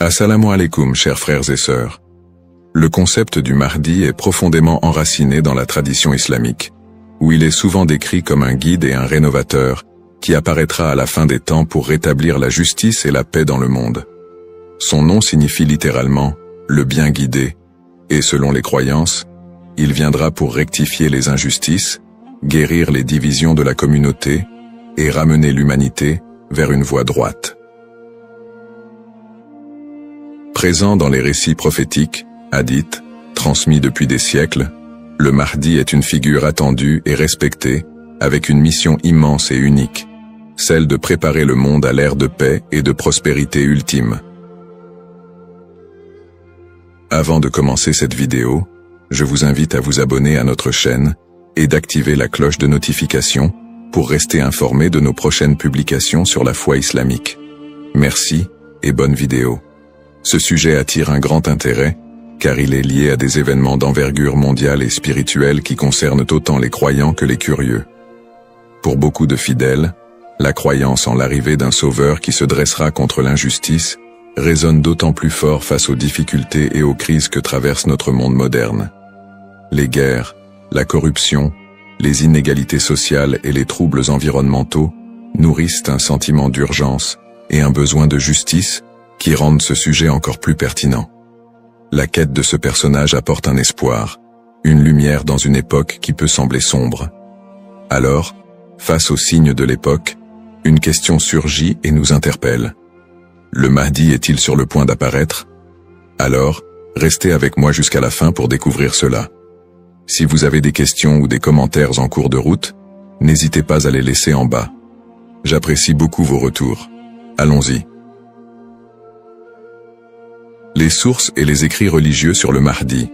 Assalamu alaikum, chers frères et sœurs. Le concept du Mahdi est profondément enraciné dans la tradition islamique, où il est souvent décrit comme un guide et un rénovateur qui apparaîtra à la fin des temps pour rétablir la justice et la paix dans le monde. Son nom signifie littéralement « le bien guidé », et selon les croyances, il viendra pour rectifier les injustices, guérir les divisions de la communauté et ramener l'humanité vers une voie droite. Présent dans les récits prophétiques, hadiths, transmis depuis des siècles, le Mahdi est une figure attendue et respectée, avec une mission immense et unique, celle de préparer le monde à l'ère de paix et de prospérité ultime. Avant de commencer cette vidéo, je vous invite à vous abonner à notre chaîne et d'activer la cloche de notification pour rester informé de nos prochaines publications sur la foi islamique. Merci et bonne vidéo. Ce sujet attire un grand intérêt, car il est lié à des événements d'envergure mondiale et spirituelle qui concernent autant les croyants que les curieux. Pour beaucoup de fidèles, la croyance en l'arrivée d'un sauveur qui se dressera contre l'injustice résonne d'autant plus fort face aux difficultés et aux crises que traverse notre monde moderne. Les guerres, la corruption, les inégalités sociales et les troubles environnementaux nourrissent un sentiment d'urgence et un besoin de justice qui rendent ce sujet encore plus pertinent. La quête de ce personnage apporte un espoir, une lumière dans une époque qui peut sembler sombre. Alors, face aux signes de l'époque, une question surgit et nous interpelle. Le Mahdi est-il sur le point d'apparaître? Alors, restez avec moi jusqu'à la fin pour découvrir cela. Si vous avez des questions ou des commentaires en cours de route, n'hésitez pas à les laisser en bas. J'apprécie beaucoup vos retours. Allons-y. Les sources et les écrits religieux sur le Mahdi.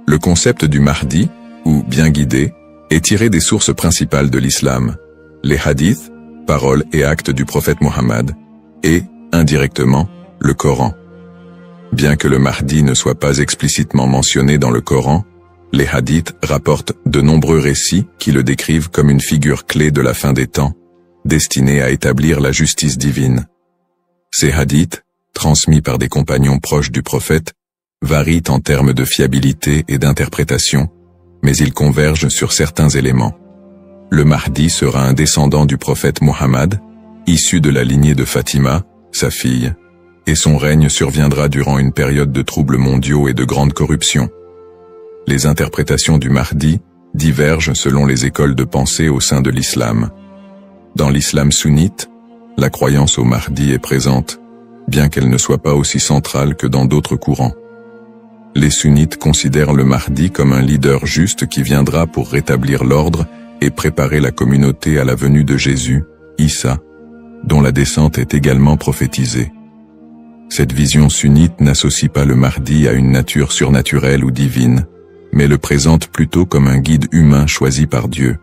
Le concept du Mahdi, ou bien guidé, est tiré des sources principales de l'islam, les hadiths, paroles et actes du prophète Mohammed, et, indirectement, le Coran. Bien que le Mahdi ne soit pas explicitement mentionné dans le Coran, les hadiths rapportent de nombreux récits qui le décrivent comme une figure clé de la fin des temps, destinée à établir la justice divine. Ces hadiths, transmis par des compagnons proches du prophète, varient en termes de fiabilité et d'interprétation, mais ils convergent sur certains éléments. Le Mahdi sera un descendant du prophète Mohammed, issu de la lignée de Fatima, sa fille, et son règne surviendra durant une période de troubles mondiaux et de grande corruption. Les interprétations du Mahdi divergent selon les écoles de pensée au sein de l'islam. Dans l'islam sunnite, la croyance au Mahdi est présente, bien qu'elle ne soit pas aussi centrale que dans d'autres courants. Les sunnites considèrent le Mahdi comme un leader juste qui viendra pour rétablir l'ordre et préparer la communauté à la venue de Jésus, Issa, dont la descente est également prophétisée. Cette vision sunnite n'associe pas le Mahdi à une nature surnaturelle ou divine, mais le présente plutôt comme un guide humain choisi par Dieu.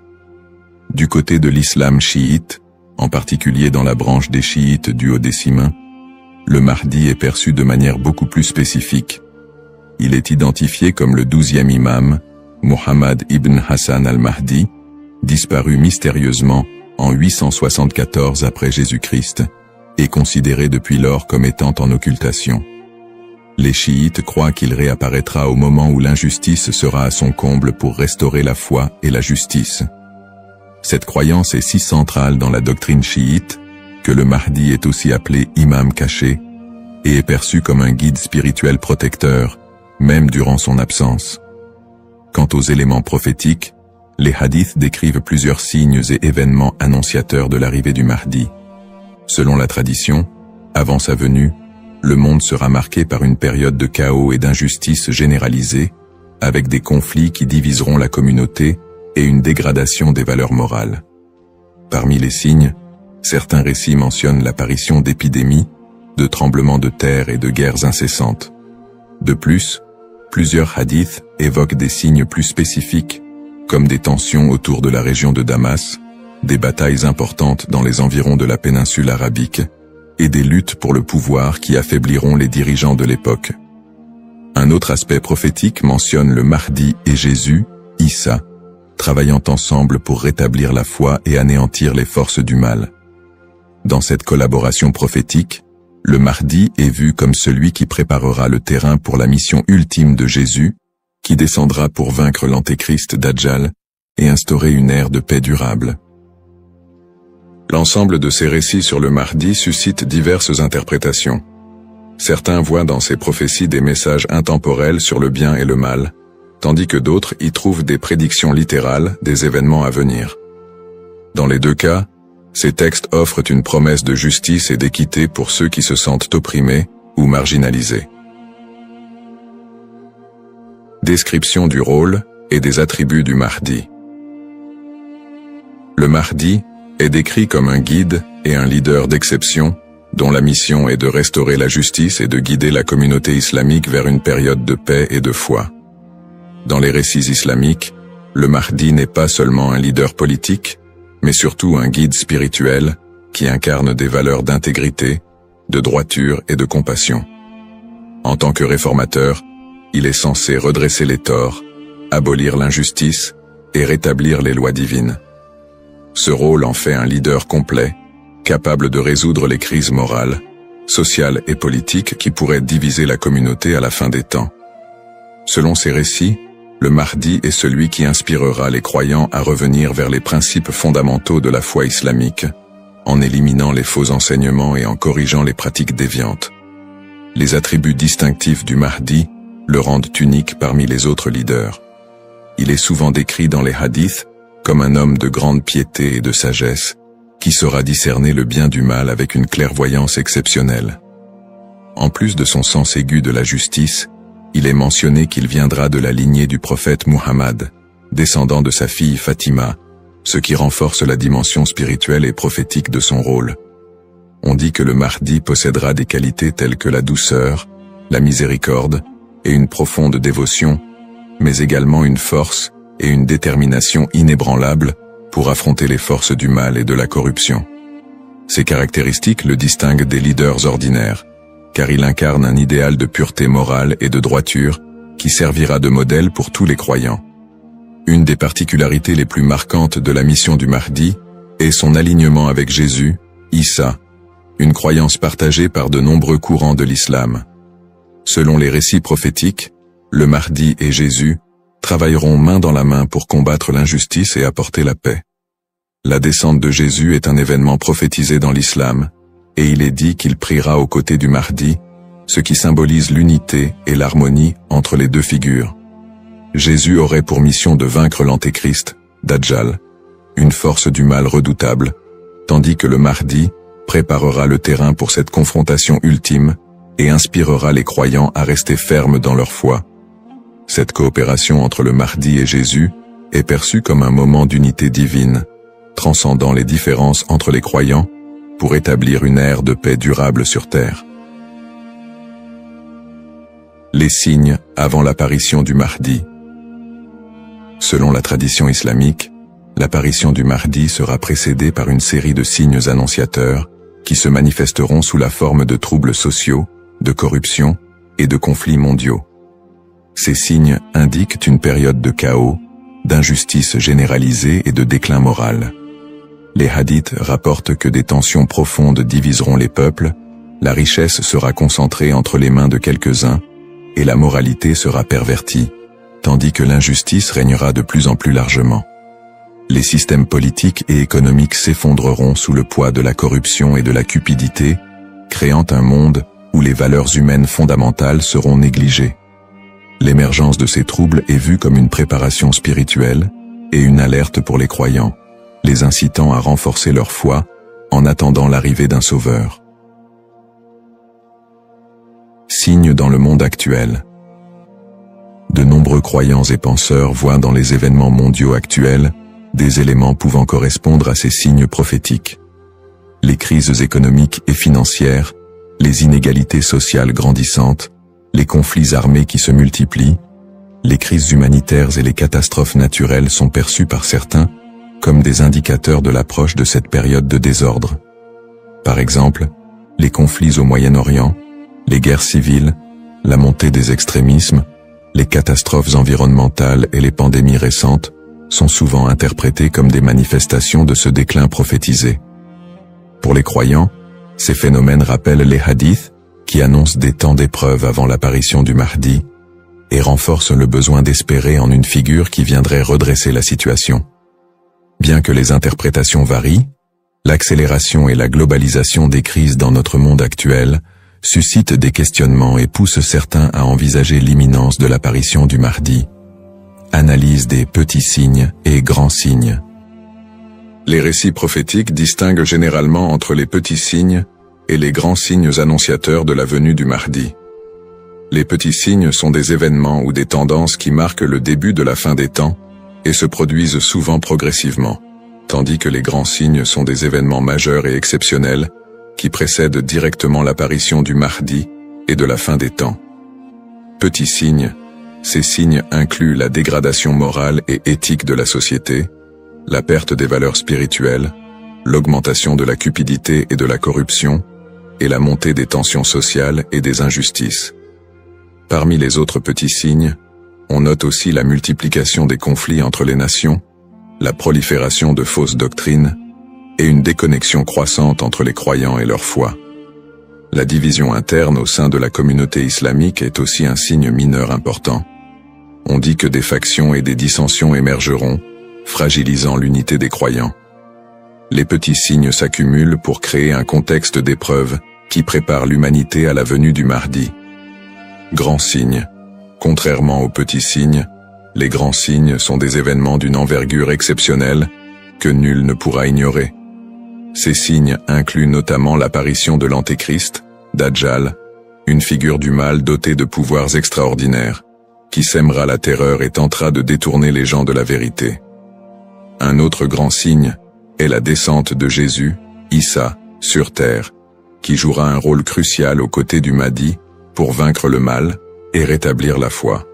Du côté de l'islam chiite, en particulier dans la branche des chiites duodécimains, le Mahdi est perçu de manière beaucoup plus spécifique. Il est identifié comme le 12e imam, Muhammad ibn Hassan al-Mahdi, disparu mystérieusement en 874 après Jésus-Christ, et considéré depuis lors comme étant en occultation. Les chiites croient qu'il réapparaîtra au moment où l'injustice sera à son comble pour restaurer la foi et la justice. Cette croyance est si centrale dans la doctrine chiite que le Mahdi est aussi appelé imam caché et est perçu comme un guide spirituel protecteur, même durant son absence. Quant aux éléments prophétiques, les hadiths décrivent plusieurs signes et événements annonciateurs de l'arrivée du Mahdi. Selon la tradition, avant sa venue, le monde sera marqué par une période de chaos et d'injustice généralisée, avec des conflits qui diviseront la communauté et une dégradation des valeurs morales. Parmi les signes, certains récits mentionnent l'apparition d'épidémies, de tremblements de terre et de guerres incessantes. De plus, plusieurs hadiths évoquent des signes plus spécifiques, comme des tensions autour de la région de Damas, des batailles importantes dans les environs de la péninsule arabique, et des luttes pour le pouvoir qui affaibliront les dirigeants de l'époque. Un autre aspect prophétique mentionne le Mahdi et Jésus, Issa, travaillant ensemble pour rétablir la foi et anéantir les forces du mal. Dans cette collaboration prophétique, le Mahdi est vu comme celui qui préparera le terrain pour la mission ultime de Jésus, qui descendra pour vaincre l'antéchrist Dajjal et instaurer une ère de paix durable. L'ensemble de ces récits sur le Mahdi suscite diverses interprétations. Certains voient dans ces prophéties des messages intemporels sur le bien et le mal, tandis que d'autres y trouvent des prédictions littérales des événements à venir. Dans les deux cas, ces textes offrent une promesse de justice et d'équité pour ceux qui se sentent opprimés ou marginalisés. Description du rôle et des attributs du Mahdi. Le Mahdi est décrit comme un guide et un leader d'exception, dont la mission est de restaurer la justice et de guider la communauté islamique vers une période de paix et de foi. Dans les récits islamiques, le Mahdi n'est pas seulement un leader politique, mais surtout un guide spirituel qui incarne des valeurs d'intégrité, de droiture et de compassion. En tant que réformateur, il est censé redresser les torts, abolir l'injustice et rétablir les lois divines. Ce rôle en fait un leader complet, capable de résoudre les crises morales, sociales et politiques qui pourraient diviser la communauté à la fin des temps. Selon ces récits, le Mahdi est celui qui inspirera les croyants à revenir vers les principes fondamentaux de la foi islamique, en éliminant les faux enseignements et en corrigeant les pratiques déviantes. Les attributs distinctifs du Mahdi le rendent unique parmi les autres leaders. Il est souvent décrit dans les hadiths comme un homme de grande piété et de sagesse, qui saura discerner le bien du mal avec une clairvoyance exceptionnelle. En plus de son sens aigu de la justice, il est mentionné qu'il viendra de la lignée du prophète Muhammad, descendant de sa fille Fatima, ce qui renforce la dimension spirituelle et prophétique de son rôle. On dit que le Mahdi possédera des qualités telles que la douceur, la miséricorde et une profonde dévotion, mais également une force et une détermination inébranlables pour affronter les forces du mal et de la corruption. Ces caractéristiques le distinguent des leaders ordinaires, car il incarne un idéal de pureté morale et de droiture qui servira de modèle pour tous les croyants. Une des particularités les plus marquantes de la mission du Mahdi est son alignement avec Jésus, Issa, une croyance partagée par de nombreux courants de l'islam. Selon les récits prophétiques, le Mahdi et Jésus travailleront main dans la main pour combattre l'injustice et apporter la paix. La descente de Jésus est un événement prophétisé dans l'islam, et il est dit qu'il priera aux côtés du Mahdi, ce qui symbolise l'unité et l'harmonie entre les deux figures. Jésus aurait pour mission de vaincre l'antéchrist, Dajjal, une force du mal redoutable, tandis que le Mahdi préparera le terrain pour cette confrontation ultime et inspirera les croyants à rester fermes dans leur foi. Cette coopération entre le Mahdi et Jésus est perçue comme un moment d'unité divine, transcendant les différences entre les croyants pour établir une ère de paix durable sur terre. Les signes avant l'apparition du Mahdi. Selon la tradition islamique, l'apparition du Mahdi sera précédée par une série de signes annonciateurs qui se manifesteront sous la forme de troubles sociaux, de corruption et de conflits mondiaux. Ces signes indiquent une période de chaos, d'injustice généralisée et de déclin moral. Les hadiths rapportent que des tensions profondes diviseront les peuples, la richesse sera concentrée entre les mains de quelques-uns, et la moralité sera pervertie, tandis que l'injustice régnera de plus en plus largement. Les systèmes politiques et économiques s'effondreront sous le poids de la corruption et de la cupidité, créant un monde où les valeurs humaines fondamentales seront négligées. L'émergence de ces troubles est vue comme une préparation spirituelle et une alerte pour les croyants, les incitant à renforcer leur foi en attendant l'arrivée d'un sauveur. Signes dans le monde actuel. De nombreux croyants et penseurs voient dans les événements mondiaux actuels des éléments pouvant correspondre à ces signes prophétiques. Les crises économiques et financières, les inégalités sociales grandissantes, les conflits armés qui se multiplient, les crises humanitaires et les catastrophes naturelles sont perçues par certains comme des indicateurs de l'approche de cette période de désordre. Par exemple, les conflits au Moyen-Orient, les guerres civiles, la montée des extrémismes, les catastrophes environnementales et les pandémies récentes sont souvent interprétés comme des manifestations de ce déclin prophétisé. Pour les croyants, Ces phénomènes rappellent les hadiths, qui annoncent des temps d'épreuve avant l'apparition du Mahdi, et renforcent le besoin d'espérer en une figure qui viendrait redresser la situation. Bien que les interprétations varient, l'accélération et la globalisation des crises dans notre monde actuel suscitent des questionnements et poussent certains à envisager l'imminence de l'apparition du Mahdi. Analyse des petits signes et grands signes. Les récits prophétiques distinguent généralement entre les petits signes et les grands signes annonciateurs de la venue du Mahdi. Les petits signes sont des événements ou des tendances qui marquent le début de la fin des temps et se produisent souvent progressivement, tandis que les grands signes sont des événements majeurs et exceptionnels qui précèdent directement l'apparition du Mahdi et de la fin des temps. Petits signes, ces signes incluent la dégradation morale et éthique de la société, la perte des valeurs spirituelles, l'augmentation de la cupidité et de la corruption, et la montée des tensions sociales et des injustices. Parmi les autres petits signes, on note aussi la multiplication des conflits entre les nations, la prolifération de fausses doctrines, et une déconnexion croissante entre les croyants et leur foi. La division interne au sein de la communauté islamique est aussi un signe mineur important. On dit que des factions et des dissensions émergeront, fragilisant l'unité des croyants. Les petits signes s'accumulent pour créer un contexte d'épreuve qui prépare l'humanité à la venue du Mahdi. Grands signes. Contrairement aux petits signes, les grands signes sont des événements d'une envergure exceptionnelle que nul ne pourra ignorer. Ces signes incluent notamment l'apparition de l'Antéchrist, Dajjal, une figure du mal dotée de pouvoirs extraordinaires, qui sèmera la terreur et tentera de détourner les gens de la vérité. Un autre grand signe est la descente de Jésus, Issa, sur terre, qui jouera un rôle crucial aux côtés du Mahdi pour vaincre le mal et rétablir la foi.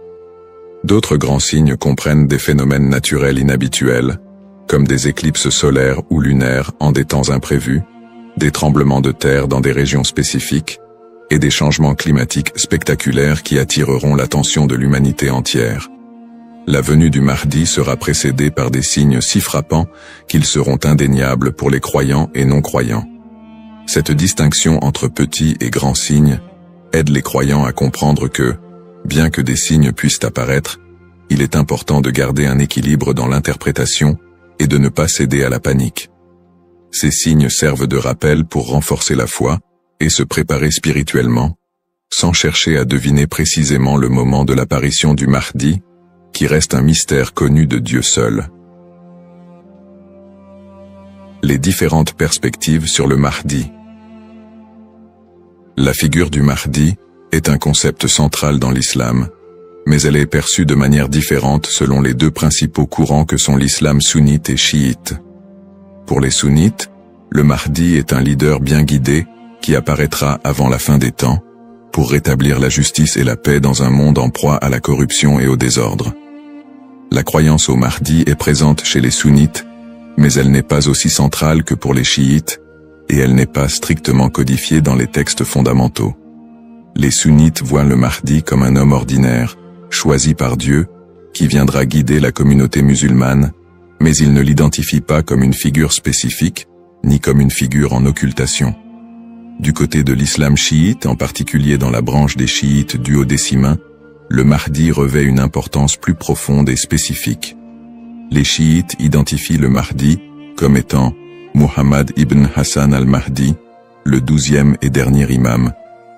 D'autres grands signes comprennent des phénomènes naturels inhabituels, comme des éclipses solaires ou lunaires en des temps imprévus, des tremblements de terre dans des régions spécifiques, et des changements climatiques spectaculaires qui attireront l'attention de l'humanité entière. La venue du Mahdi sera précédée par des signes si frappants qu'ils seront indéniables pour les croyants et non-croyants. Cette distinction entre petits et grands signes aide les croyants à comprendre que, bien que des signes puissent apparaître, il est important de garder un équilibre dans l'interprétation et de ne pas céder à la panique. Ces signes servent de rappel pour renforcer la foi et se préparer spirituellement, sans chercher à deviner précisément le moment de l'apparition du Mahdi, qui reste un mystère connu de Dieu seul. Les différentes perspectives sur le Mahdi. La figure du Mahdi est un concept central dans l'islam, mais elle est perçue de manière différente selon les deux principaux courants que sont l'islam sunnite et chiite. Pour les sunnites, le Mahdi est un leader bien guidé qui apparaîtra avant la fin des temps, pour rétablir la justice et la paix dans un monde en proie à la corruption et au désordre. La croyance au Mahdi est présente chez les sunnites, mais elle n'est pas aussi centrale que pour les chiites, et elle n'est pas strictement codifiée dans les textes fondamentaux. Les sunnites voient le Mahdi comme un homme ordinaire, choisi par Dieu, qui viendra guider la communauté musulmane, mais ils ne l'identifient pas comme une figure spécifique, ni comme une figure en occultation. Du côté de l'islam chiite, en particulier dans la branche des chiites duodécimains, le Mahdi revêt une importance plus profonde et spécifique. Les chiites identifient le Mahdi comme étant Muhammad ibn Hassan al-Mahdi, le 12e et dernier imam,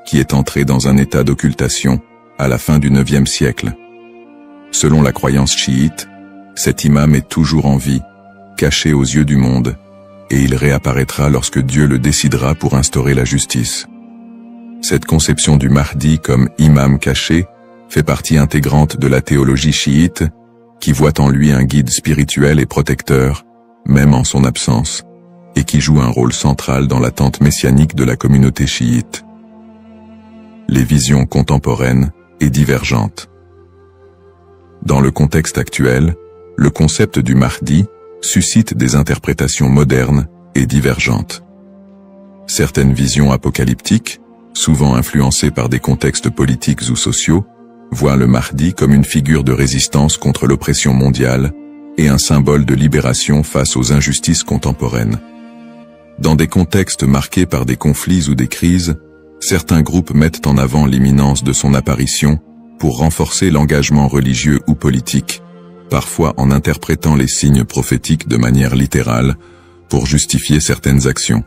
qui est entré dans un état d'occultation à la fin du 9e siècle. Selon la croyance chiite, cet imam est toujours en vie, caché aux yeux du monde, et il réapparaîtra lorsque Dieu le décidera pour instaurer la justice. Cette conception du Mahdi comme imam caché fait partie intégrante de la théologie chiite, qui voit en lui un guide spirituel et protecteur, même en son absence, et qui joue un rôle central dans l'attente messianique de la communauté chiite. Les visions contemporaines et divergentes. Dans le contexte actuel, le concept du Mahdi suscite des interprétations modernes et divergentes. Certaines visions apocalyptiques, souvent influencées par des contextes politiques ou sociaux, voient le Mahdi comme une figure de résistance contre l'oppression mondiale et un symbole de libération face aux injustices contemporaines. Dans des contextes marqués par des conflits ou des crises, certains groupes mettent en avant l'imminence de son apparition pour renforcer l'engagement religieux ou politique, parfois en interprétant les signes prophétiques de manière littérale pour justifier certaines actions.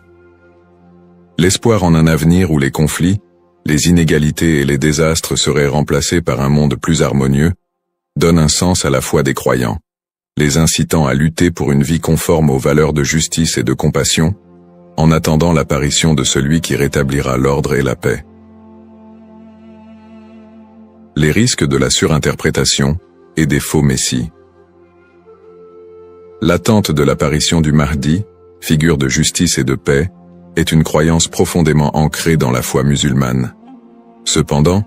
L'espoir en un avenir où les conflits, les inégalités et les désastres seraient remplacés par un monde plus harmonieux donne un sens à la foi des croyants, les incitant à lutter pour une vie conforme aux valeurs de justice et de compassion, en attendant l'apparition de celui qui rétablira l'ordre et la paix. Les risques de la surinterprétation et des faux messies. L'attente de l'apparition du Mahdi, figure de justice et de paix, est une croyance profondément ancrée dans la foi musulmane. Cependant,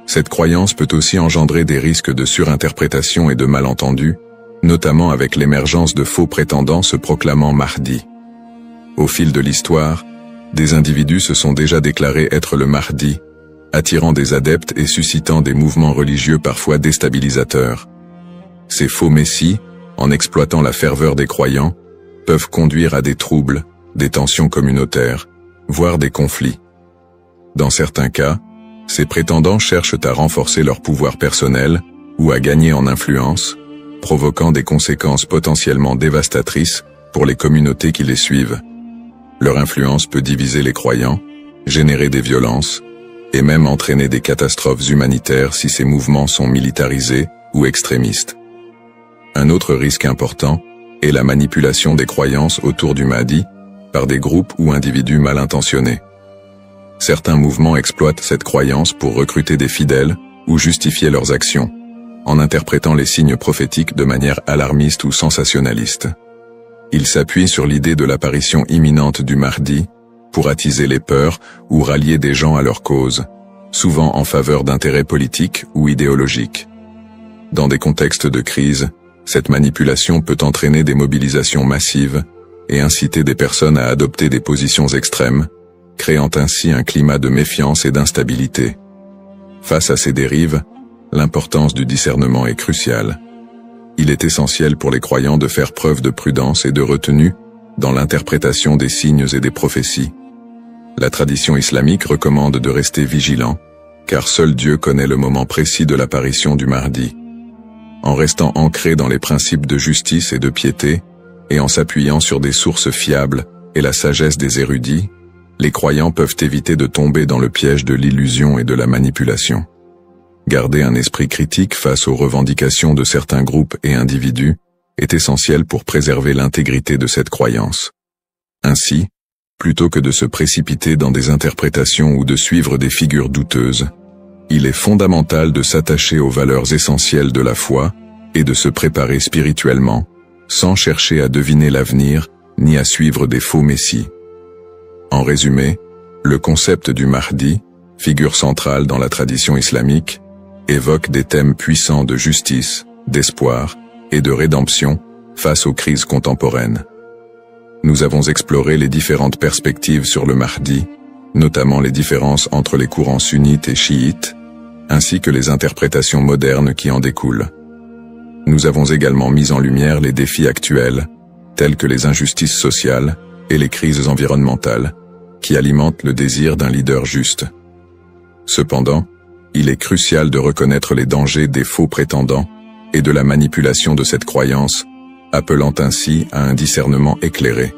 cette croyance peut aussi engendrer des risques de surinterprétation et de malentendus, notamment avec l'émergence de faux prétendants se proclamant Mahdi. Au fil de l'histoire, des individus se sont déjà déclarés être le Mahdi, attirant des adeptes et suscitant des mouvements religieux parfois déstabilisateurs. Ces faux messies, en exploitant la ferveur des croyants, peuvent conduire à des troubles, des tensions communautaires, voire des conflits. Dans certains cas, ces prétendants cherchent à renforcer leur pouvoir personnel ou à gagner en influence, provoquant des conséquences potentiellement dévastatrices pour les communautés qui les suivent. Leur influence peut diviser les croyants, générer des violences, et même entraîner des catastrophes humanitaires si ces mouvements sont militarisés ou extrémistes. Un autre risque important est la manipulation des croyances autour du Mahdi par des groupes ou individus mal intentionnés. Certains mouvements exploitent cette croyance pour recruter des fidèles ou justifier leurs actions, en interprétant les signes prophétiques de manière alarmiste ou sensationnaliste. Ils s'appuient sur l'idée de l'apparition imminente du Mahdi pour attiser les peurs ou rallier des gens à leur cause, souvent en faveur d'intérêts politiques ou idéologiques. Dans des contextes de crise, cette manipulation peut entraîner des mobilisations massives et inciter des personnes à adopter des positions extrêmes, créant ainsi un climat de méfiance et d'instabilité. Face à ces dérives, l'importance du discernement est cruciale. Il est essentiel pour les croyants de faire preuve de prudence et de retenue dans l'interprétation des signes et des prophéties. La tradition islamique recommande de rester vigilant, car seul Dieu connaît le moment précis de l'apparition du Mahdi. En restant ancré dans les principes de justice et de piété, et en s'appuyant sur des sources fiables et la sagesse des érudits, les croyants peuvent éviter de tomber dans le piège de l'illusion et de la manipulation. Garder un esprit critique face aux revendications de certains groupes et individus est essentiel pour préserver l'intégrité de cette croyance. Ainsi, plutôt que de se précipiter dans des interprétations ou de suivre des figures douteuses, il est fondamental de s'attacher aux valeurs essentielles de la foi et de se préparer spirituellement, sans chercher à deviner l'avenir ni à suivre des faux messies. En résumé, le concept du Mahdi, figure centrale dans la tradition islamique, évoque des thèmes puissants de justice, d'espoir et de rédemption face aux crises contemporaines. Nous avons exploré les différentes perspectives sur le Mahdi, notamment les différences entre les courants sunnites et chiites, ainsi que les interprétations modernes qui en découlent. Nous avons également mis en lumière les défis actuels, tels que les injustices sociales et les crises environnementales, qui alimentent le désir d'un leader juste. Cependant, il est crucial de reconnaître les dangers des faux prétendants et de la manipulation de cette croyance, appelant ainsi à un discernement éclairé.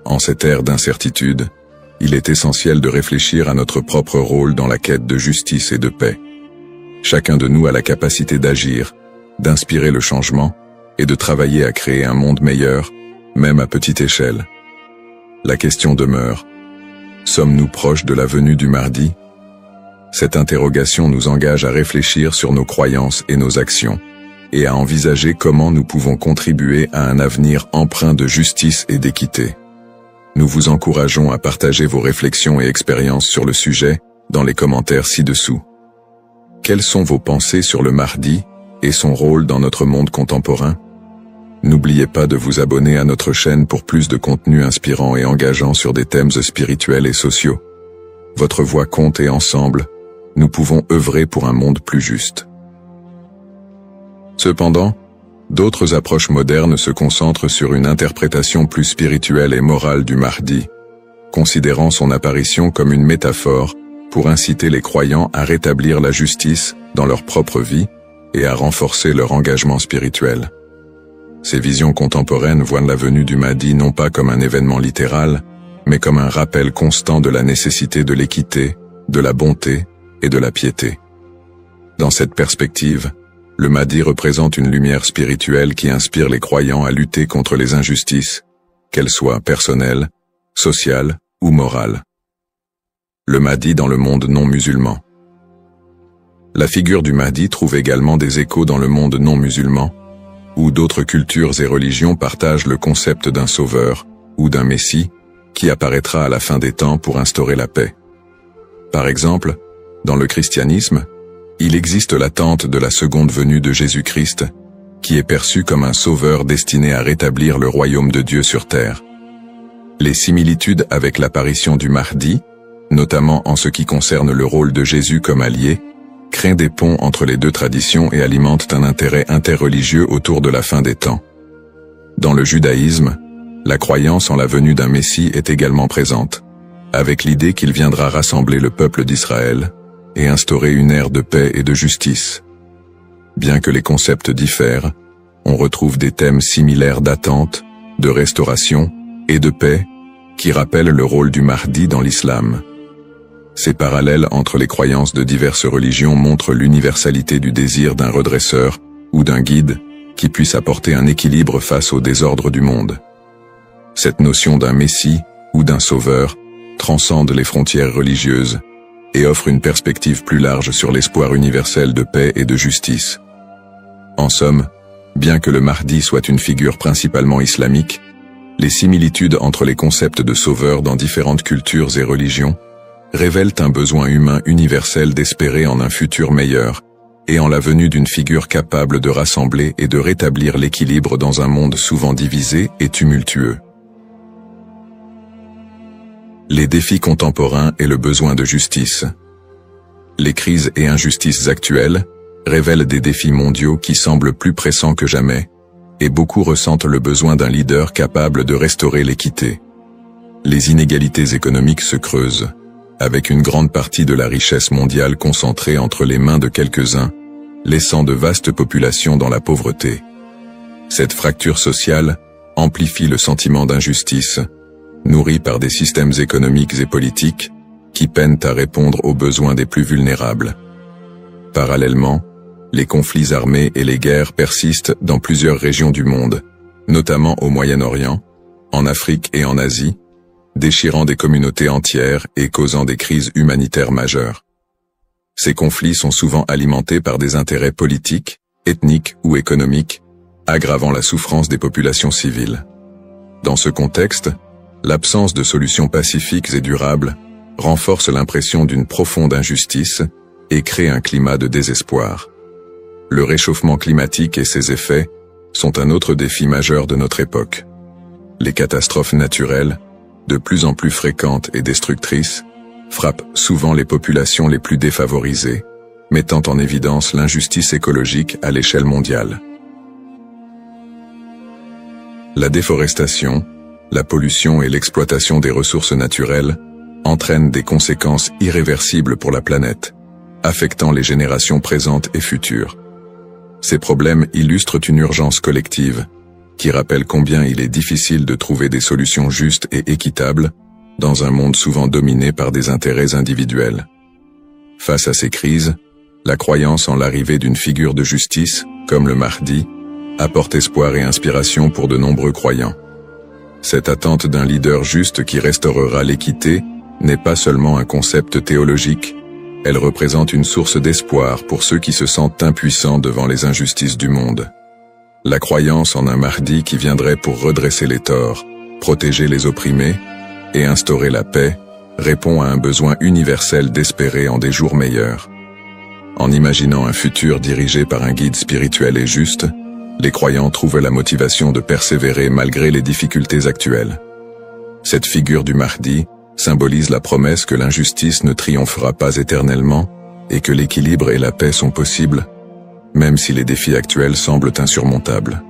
En cette ère d'incertitude, il est essentiel de réfléchir à notre propre rôle dans la quête de justice et de paix. Chacun de nous a la capacité d'agir, d'inspirer le changement et de travailler à créer un monde meilleur, même à petite échelle. La question demeure: sommes-nous proches de la venue du Mahdi? Cette interrogation nous engage à réfléchir sur nos croyances et nos actions, et à envisager comment nous pouvons contribuer à un avenir empreint de justice et d'équité. Nous vous encourageons à partager vos réflexions et expériences sur le sujet dans les commentaires ci-dessous. Quelles sont vos pensées sur le Mahdi et son rôle dans notre monde contemporain? N'oubliez pas de vous abonner à notre chaîne pour plus de contenu inspirant et engageant sur des thèmes spirituels et sociaux. Votre voix compte et ensemble, nous pouvons œuvrer pour un monde plus juste. Cependant, D'autres approches modernes se concentrent sur une interprétation plus spirituelle et morale du Mahdi, considérant son apparition comme une métaphore pour inciter les croyants à rétablir la justice dans leur propre vie et à renforcer leur engagement spirituel. Ces visions contemporaines voient la venue du Mahdi non pas comme un événement littéral, mais comme un rappel constant de la nécessité de l'équité, de la bonté et de la piété. Dans cette perspective, le Mahdi représente une lumière spirituelle qui inspire les croyants à lutter contre les injustices, qu'elles soient personnelles, sociales ou morales. Le Mahdi dans le monde non musulman. La figure du Mahdi trouve également des échos dans le monde non musulman, où d'autres cultures et religions partagent le concept d'un sauveur ou d'un messie qui apparaîtra à la fin des temps pour instaurer la paix. Par exemple, dans le christianisme, il existe l'attente de la seconde venue de Jésus-Christ, qui est perçu comme un sauveur destiné à rétablir le royaume de Dieu sur terre. Les similitudes avec l'apparition du Mahdi, notamment en ce qui concerne le rôle de Jésus comme allié, créent des ponts entre les deux traditions et alimentent un intérêt interreligieux autour de la fin des temps. Dans le judaïsme, la croyance en la venue d'un Messie est également présente, avec l'idée qu'il viendra rassembler le peuple d'Israël et instaurer une ère de paix et de justice. Bien que les concepts diffèrent, on retrouve des thèmes similaires d'attente, de restauration et de paix qui rappellent le rôle du Mahdi dans l'islam. Ces parallèles entre les croyances de diverses religions montrent l'universalité du désir d'un redresseur ou d'un guide qui puisse apporter un équilibre face au désordre du monde. Cette notion d'un messie ou d'un sauveur transcende les frontières religieuses et offre une perspective plus large sur l'espoir universel de paix et de justice. En somme, bien que le Mahdi soit une figure principalement islamique, les similitudes entre les concepts de sauveur dans différentes cultures et religions révèlent un besoin humain universel d'espérer en un futur meilleur et en la venue d'une figure capable de rassembler et de rétablir l'équilibre dans un monde souvent divisé et tumultueux. Les défis contemporains et le besoin de justice. Les crises et injustices actuelles révèlent des défis mondiaux qui semblent plus pressants que jamais, et beaucoup ressentent le besoin d'un leader capable de restaurer l'équité. Les inégalités économiques se creusent, avec une grande partie de la richesse mondiale concentrée entre les mains de quelques-uns, laissant de vastes populations dans la pauvreté. Cette fracture sociale amplifie le sentiment d'injustice, nourri par des systèmes économiques et politiques qui peinent à répondre aux besoins des plus vulnérables. Parallèlement, les conflits armés et les guerres persistent dans plusieurs régions du monde, notamment au Moyen-Orient, en Afrique et en Asie, déchirant des communautés entières et causant des crises humanitaires majeures. Ces conflits sont souvent alimentés par des intérêts politiques, ethniques ou économiques, aggravant la souffrance des populations civiles. Dans ce contexte, l'absence de solutions pacifiques et durables renforce l'impression d'une profonde injustice et crée un climat de désespoir. Le réchauffement climatique et ses effets sont un autre défi majeur de notre époque. Les catastrophes naturelles, de plus en plus fréquentes et destructrices, frappent souvent les populations les plus défavorisées, mettant en évidence l'injustice écologique à l'échelle mondiale. La déforestation, la pollution et l'exploitation des ressources naturelles entraînent des conséquences irréversibles pour la planète, affectant les générations présentes et futures. Ces problèmes illustrent une urgence collective, qui rappelle combien il est difficile de trouver des solutions justes et équitables dans un monde souvent dominé par des intérêts individuels. Face à ces crises, la croyance en l'arrivée d'une figure de justice, comme le Mahdi, apporte espoir et inspiration pour de nombreux croyants. Cette attente d'un leader juste qui restaurera l'équité n'est pas seulement un concept théologique, elle représente une source d'espoir pour ceux qui se sentent impuissants devant les injustices du monde. La croyance en un Mahdi qui viendrait pour redresser les torts, protéger les opprimés et instaurer la paix répond à un besoin universel d'espérer en des jours meilleurs. En imaginant un futur dirigé par un guide spirituel et juste, les croyants trouvent la motivation de persévérer malgré les difficultés actuelles. Cette figure du Mahdi symbolise la promesse que l'injustice ne triomphera pas éternellement et que l'équilibre et la paix sont possibles, même si les défis actuels semblent insurmontables.